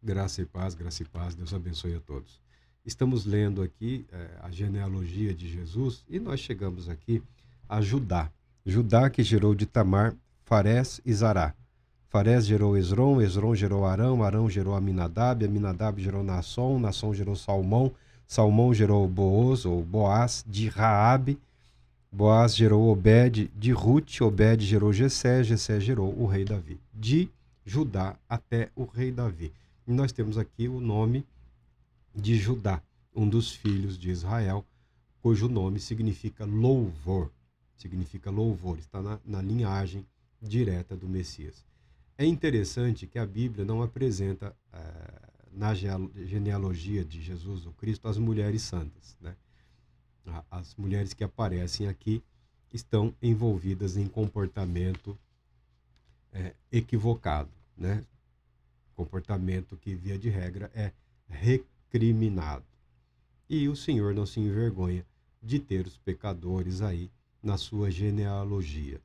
Graça e paz, Deus abençoe a todos. Estamos lendo aqui a genealogia de Jesus e nós chegamos aqui a Judá. Judá que gerou de Tamar, Farés e Zará. Farés gerou Esrom, Esrom gerou Arão, Arão gerou Aminadab, Aminadab gerou Nasson, Nasson gerou Salmão, Salmão gerou Booz ou Boaz, de Raabe, Boaz gerou Obed, de Rute, Obed gerou Jessé, Jessé gerou o rei Davi. De Judá até o rei Davi. E nós temos aqui o nome de Judá, um dos filhos de Israel, cujo nome significa louvor. Significa louvor, está na linhagem direta do Messias. É interessante que a Bíblia não apresenta na genealogia de Jesus, o Cristo, as mulheres santas, né? As mulheres que aparecem aqui estão envolvidas em comportamento equivocado, né? Comportamento que, via de regra, é recriminado. E o Senhor não se envergonha de ter os pecadores aí na sua genealogia.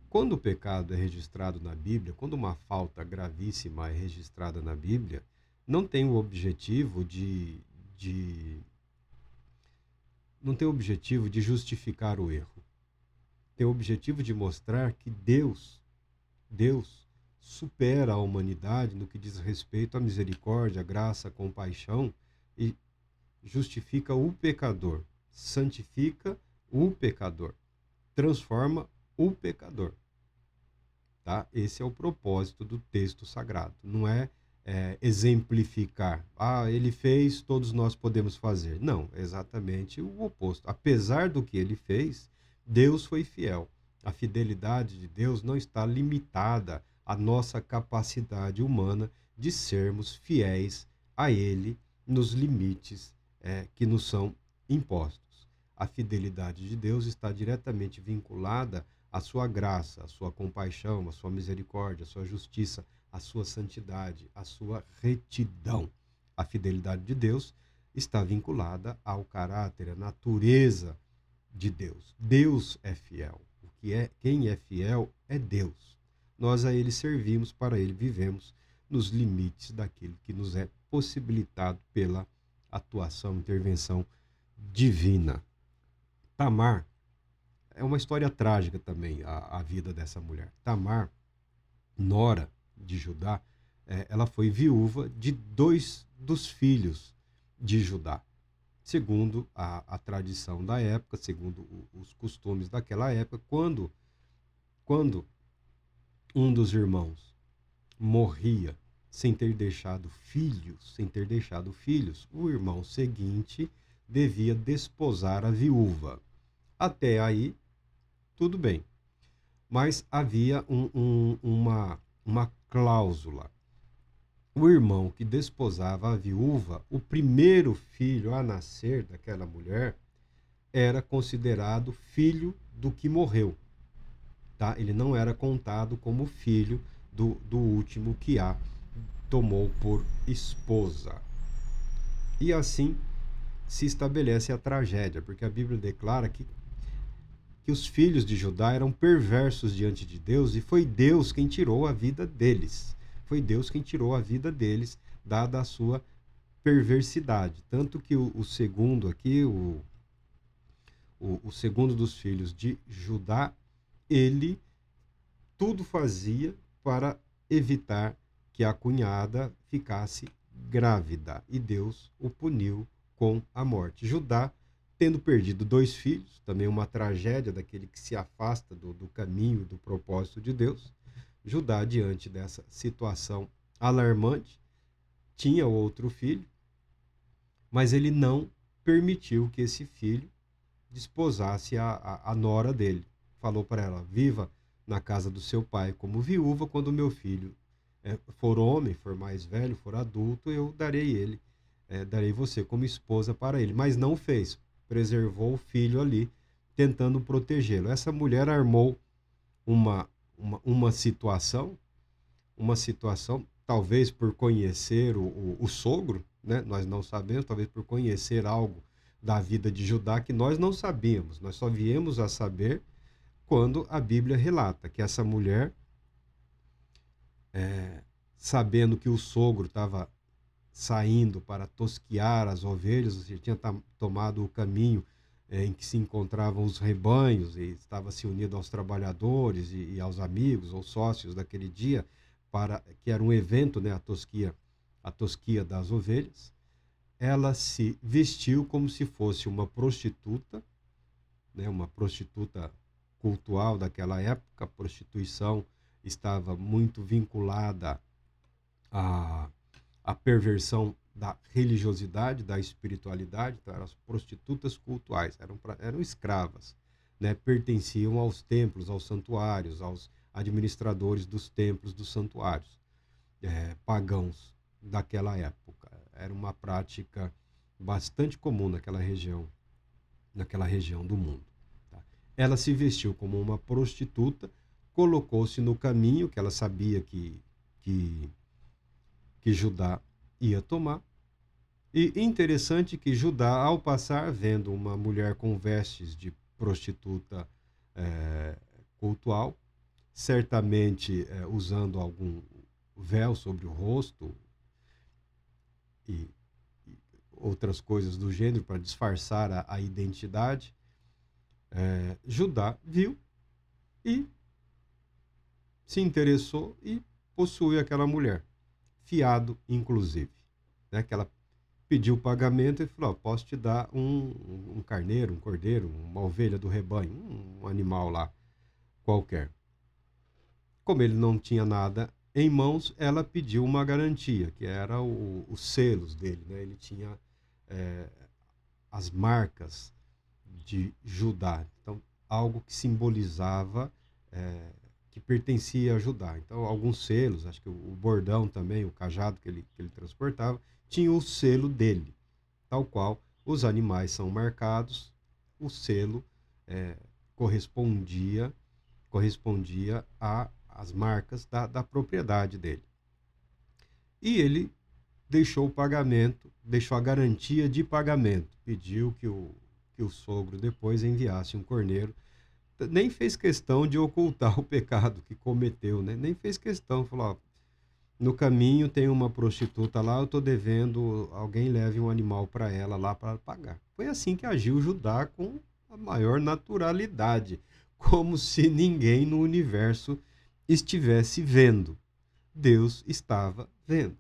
Quando o pecado é registrado na Bíblia, quando uma falta gravíssima é registrada na Bíblia, não tem o objetivo não tem o objetivo de justificar o erro. Tem o objetivo de mostrar que Deus supera a humanidade no que diz respeito à misericórdia, à graça, à compaixão e justifica o pecador, santifica o pecador, transforma o pecador. Tá? Esse é o propósito do texto sagrado. Não é exemplificar. Ele fez, todos nós podemos fazer. Não, é exatamente o oposto. Apesar do que ele fez, Deus foi fiel. A fidelidade de Deus não está limitada à nossa capacidade humana de sermos fiéis a Ele nos limites que nos são impostos. A fidelidade de Deus está diretamente vinculada à sua graça, à sua compaixão, à sua misericórdia, à sua justiça, à sua santidade, à sua retidão. A fidelidade de Deus está vinculada ao caráter, à natureza de Deus. Deus é fiel. Quem é fiel é Deus. Nós a Ele servimos, para Ele vivemos nos limites daquilo que nos é possibilitado pela atuação, intervenção divina. Tamar é uma história trágica também, a vida dessa mulher. Tamar, nora de Judá, ela foi viúva de 2 dos filhos de Judá. Segundo a tradição da época, segundo os costumes daquela época, quando um dos irmãos morria sem ter deixado filhos, o irmão seguinte devia desposar a viúva. Até aí, tudo bem. Mas havia uma cláusula. O irmão que desposava a viúva, o primeiro filho a nascer daquela mulher, era considerado filho do que morreu. Tá? Ele não era contado como filho do último que a tomou por esposa. E assim se estabelece a tragédia, porque a Bíblia declara que os filhos de Judá eram perversos diante de Deus e foi Deus quem tirou a vida deles. Foi Deus quem tirou a vida deles, dada a sua perversidade. Tanto que o segundo aqui, o segundo dos filhos de Judá, ele tudo fazia para evitar que a cunhada ficasse grávida. E Deus o puniu com a morte. Judá, tendo perdido 2 filhos, também uma tragédia daquele que se afasta do caminho, do propósito de Deus. Judá, diante dessa situação alarmante, tinha outro filho, mas ele não permitiu que esse filho desposasse a nora dele. Falou para ela: viva na casa do seu pai como viúva, quando meu filho for homem, for mais velho, for adulto, eu darei você como esposa para ele. Mas não fez, preservou o filho ali, tentando protegê-lo. Essa mulher armou uma situação, talvez por conhecer o sogro, né? Nós não sabemos, talvez por conhecer algo da vida de Judá que nós não sabíamos. Nós só viemos a saber quando a Bíblia relata que essa mulher sabendo que o sogro estava saindo para tosquiar as ovelhas, ou seja, tinha tomado o caminho em que se encontravam os rebanhos e estava se unido aos trabalhadores e aos amigos ou sócios daquele dia, para que era um evento, né, a tosquia das ovelhas. Ela se vestiu como se fosse uma prostituta, né, uma prostituta cultual daquela época. A prostituição estava muito vinculada à, à perversão da religiosidade, da espiritualidade. Então, eram as prostitutas cultuais, eram escravas, né, pertenciam aos templos, aos santuários, aos administradores dos templos, dos santuários, pagãos daquela época. Era uma prática bastante comum naquela região do mundo. Tá? Ela se vestiu como uma prostituta, colocou-se no caminho que ela sabia que Judá ia tomar. E interessante que Judá, ao passar, vendo uma mulher com vestes de prostituta cultual, certamente usando algum véu sobre o rosto e outras coisas do gênero para disfarçar a identidade, Judá viu e se interessou e possuiu aquela mulher, fiado inclusive, né? Que ela pediu o pagamento e falou: oh, posso te dar um carneiro, um cordeiro, uma ovelha do rebanho, um animal lá qualquer. Como ele não tinha nada em mãos, ela pediu uma garantia, que era os selos dele, né? Ele tinha as marcas de Judá, então algo que simbolizava que pertencia a Judá. Então, alguns selos, acho que o bordão também, o cajado que ele transportava, tinha o selo dele, tal qual os animais são marcados, o selo correspondia às marcas da propriedade dele. E ele deixou o pagamento, deixou a garantia de pagamento, pediu que o sogro depois enviasse um corneiro. Nem fez questão de ocultar o pecado que cometeu, né? Nem fez questão, falou: ó, no caminho tem uma prostituta lá, eu estou devendo, alguém leve um animal para ela lá para pagar. Foi assim que agiu Judá, com a maior naturalidade, como se ninguém no universo estivesse vendo. Deus estava vendo.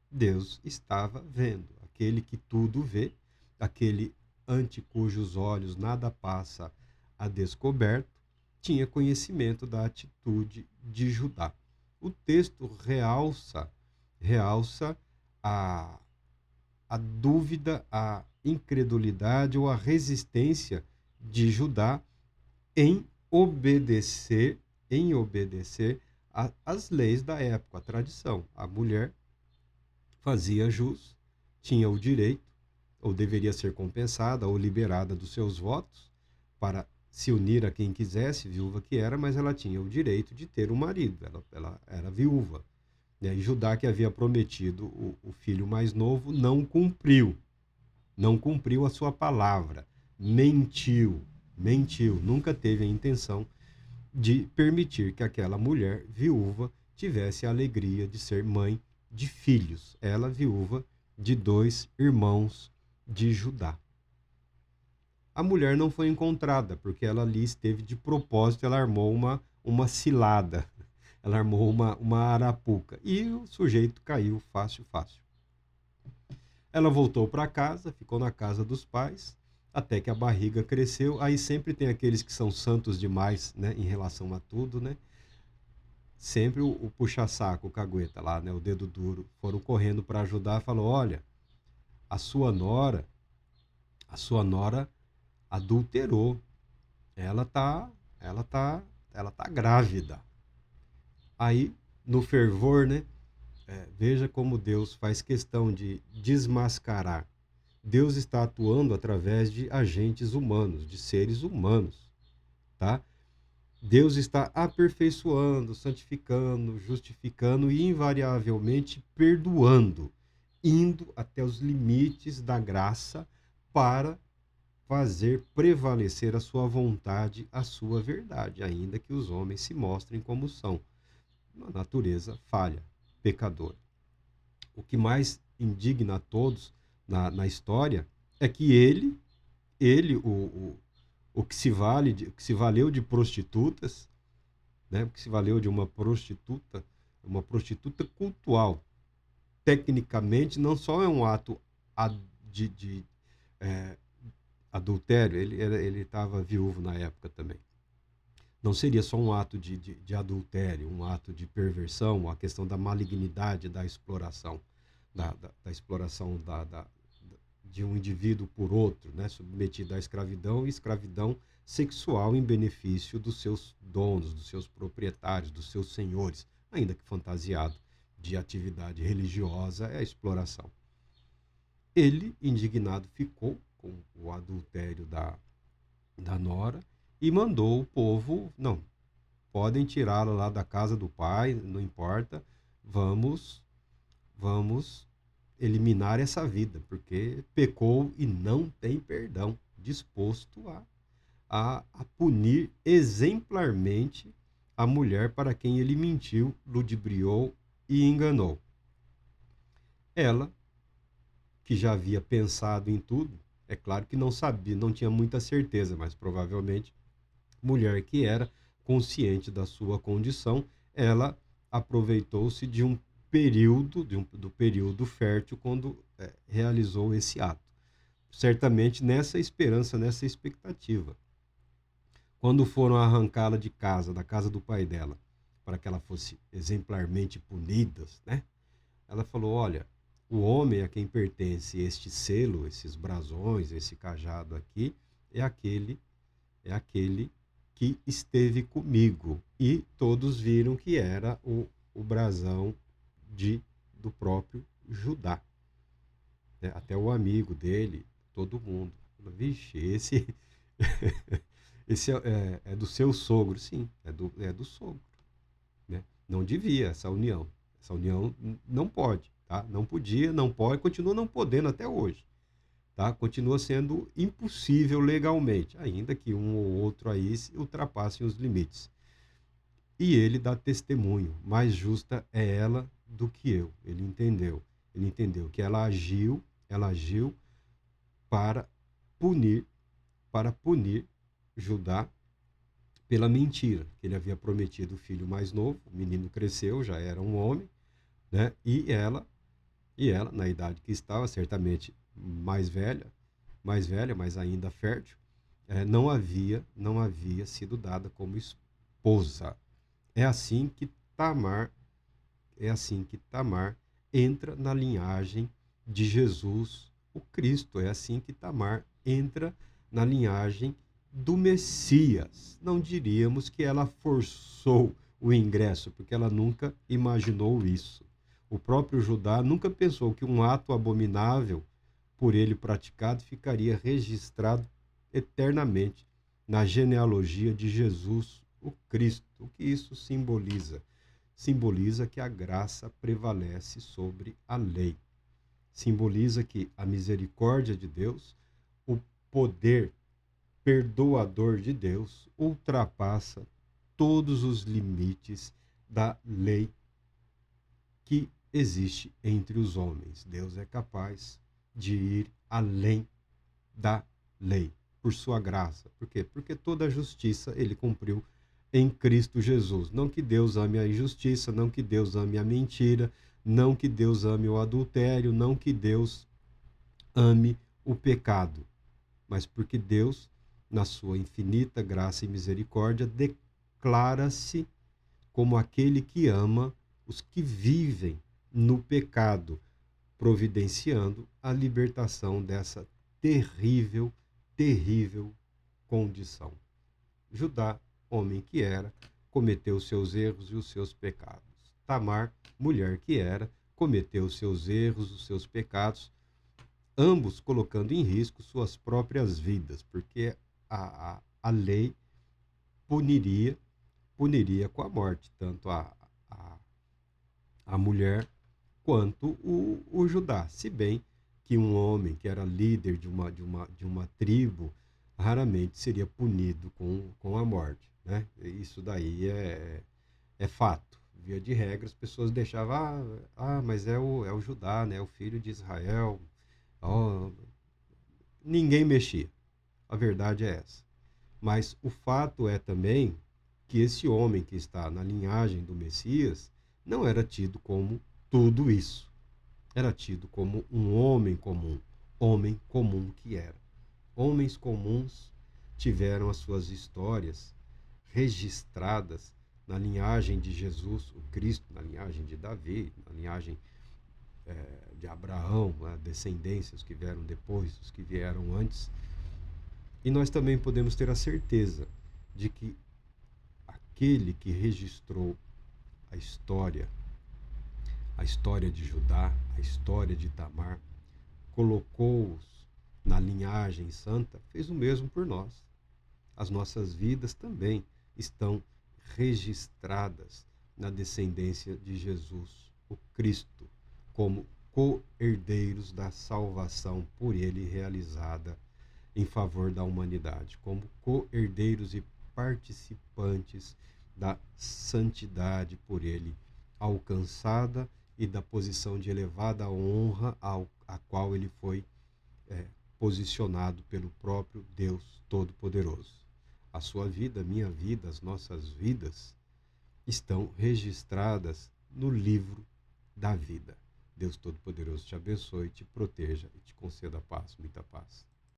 Deus estava vendo. Aquele que tudo vê, aquele ante cujos olhos nada passa a descoberto, tinha conhecimento da atitude de Judá. O texto realça a dúvida, a incredulidade ou a resistência de Judá em obedecer às leis da época, a tradição. A mulher fazia jus, tinha o direito, ou deveria ser compensada ou liberada dos seus votos para se unir a quem quisesse, viúva que era, mas ela tinha o direito de ter um marido, ela era viúva. E aí Judá, que havia prometido o filho mais novo, não cumpriu a sua palavra, mentiu, nunca teve a intenção de permitir que aquela mulher viúva tivesse a alegria de ser mãe de filhos, ela viúva de 2 irmãos de Judá. A mulher não foi encontrada, porque ela ali esteve de propósito, ela armou uma cilada, ela armou uma arapuca, e o sujeito caiu fácil. Ela voltou para casa, ficou na casa dos pais, até que a barriga cresceu. Aí sempre tem aqueles que são santos demais, né, em relação a tudo, né? Sempre o puxa-saco, o cagueta lá, né, o dedo duro, foram correndo para ajudar, falou: olha, a sua nora adulterou. Ela tá grávida. Aí, no fervor, né? Veja como Deus faz questão de desmascarar. Deus está atuando através de agentes humanos, de seres humanos, tá? Deus está aperfeiçoando, santificando, justificando e invariavelmente perdoando, indo até os limites da graça para fazer prevalecer a sua vontade, a sua verdade, ainda que os homens se mostrem como são. Uma natureza falha, pecadora. O que mais indigna a todos na história é que o que se valeu de prostitutas, né? O que se valeu de uma prostituta cultual. Tecnicamente, não só é um ato de adultério, ele estava viúvo na época também. Não seria só um ato de adultério, um ato de perversão, a questão da malignidade, da exploração, da exploração de um indivíduo por outro, né, submetido à escravidão, e escravidão sexual em benefício dos seus donos, dos seus proprietários, dos seus senhores, ainda que fantasiado de atividade religiosa, é a exploração. Ele, indignado, ficou com o adultério da nora e mandou o povo, não, podem tirá-la lá da casa do pai, não importa, vamos eliminar essa vida, porque pecou e não tem perdão, disposto a punir exemplarmente a mulher para quem ele mentiu, ludibriou e enganou. Ela, que já havia pensado em tudo, é claro que não sabia, não tinha muita certeza, mas provavelmente, mulher que era consciente da sua condição, ela aproveitou-se de um período, do período fértil, quando realizou esse ato. Certamente nessa esperança, nessa expectativa. Quando foram arrancá-la de casa, da casa do pai dela, para que ela fosse exemplarmente punida, né? Ela falou, olha, o homem a quem pertence este selo, esses brasões, esse cajado aqui, é aquele que esteve comigo. E todos viram que era o brasão do próprio Judá. Até o amigo dele, todo mundo. Vixe, esse, esse é do seu sogro. Sim, é do sogro. Né? Não devia essa união. Essa união não pode. Tá? Não podia, não pode, continua não podendo até hoje. Tá? Continua sendo impossível legalmente, ainda que um ou outro aí ultrapassem os limites. E ele dá testemunho, mais justa é ela do que eu. Ele entendeu que ela agiu para punir Judá pela mentira, que ele havia prometido o filho mais novo. O menino cresceu, já era um homem, né? E ela, na idade que estava, certamente mais velha, mas ainda fértil, não havia sido dada como esposa. É assim que Tamar entra na linhagem de Jesus, o Cristo. É assim que Tamar entra na linhagem do Messias. Não diríamos que ela forçou o ingresso, porque ela nunca imaginou isso. O próprio Judá nunca pensou que um ato abominável por ele praticado ficaria registrado eternamente na genealogia de Jesus, o Cristo. O que isso simboliza? Simboliza que a graça prevalece sobre a lei. Simboliza que a misericórdia de Deus, o poder perdoador de Deus, ultrapassa todos os limites da lei que existe entre os homens. Deus é capaz de ir além da lei, por sua graça. Por quê? Porque toda a justiça ele cumpriu em Cristo Jesus. Não que Deus ame a injustiça, não que Deus ame a mentira, não que Deus ame o adultério, não que Deus ame o pecado, mas porque Deus, na sua infinita graça e misericórdia, declara-se como aquele que ama os que vivem no pecado, providenciando a libertação dessa terrível condição. Judá, homem que era, cometeu os seus erros e os seus pecados. Tamar, mulher que era, cometeu os seus erros, os seus pecados, ambos colocando em risco suas próprias vidas, porque a lei puniria com a morte, tanto a mulher quanto o Judá. Se bem que um homem que era líder de uma tribo raramente seria punido com a morte. Né? Isso daí é fato. Via de regra, as pessoas deixavam, mas é o Judá, né? É o filho de Israel. Ó, ninguém mexia. A verdade é essa. Mas o fato é também que esse homem que está na linhagem do Messias não era tido como tudo isso. Era tido como um homem comum que era. Homens comuns tiveram as suas histórias registradas na linhagem de Jesus, o Cristo, na linhagem de Davi, na linhagem de Abraão, né, descendências que vieram depois, os que vieram antes. E nós também podemos ter a certeza de que aquele que registrou a história de Judá, a história de Tamar, colocou-os na linhagem santa, fez o mesmo por nós. As nossas vidas também estão registradas na descendência de Jesus, o Cristo, como co-herdeiros da salvação por ele realizada em favor da humanidade, como co-herdeiros e participantes da santidade por ele alcançada e da posição de elevada honra a qual ele foi é, posicionado pelo próprio Deus Todo-Poderoso. A sua vida, a minha vida, as nossas vidas estão registradas no livro da vida. Deus Todo-Poderoso te abençoe, te proteja e te conceda paz, muita paz.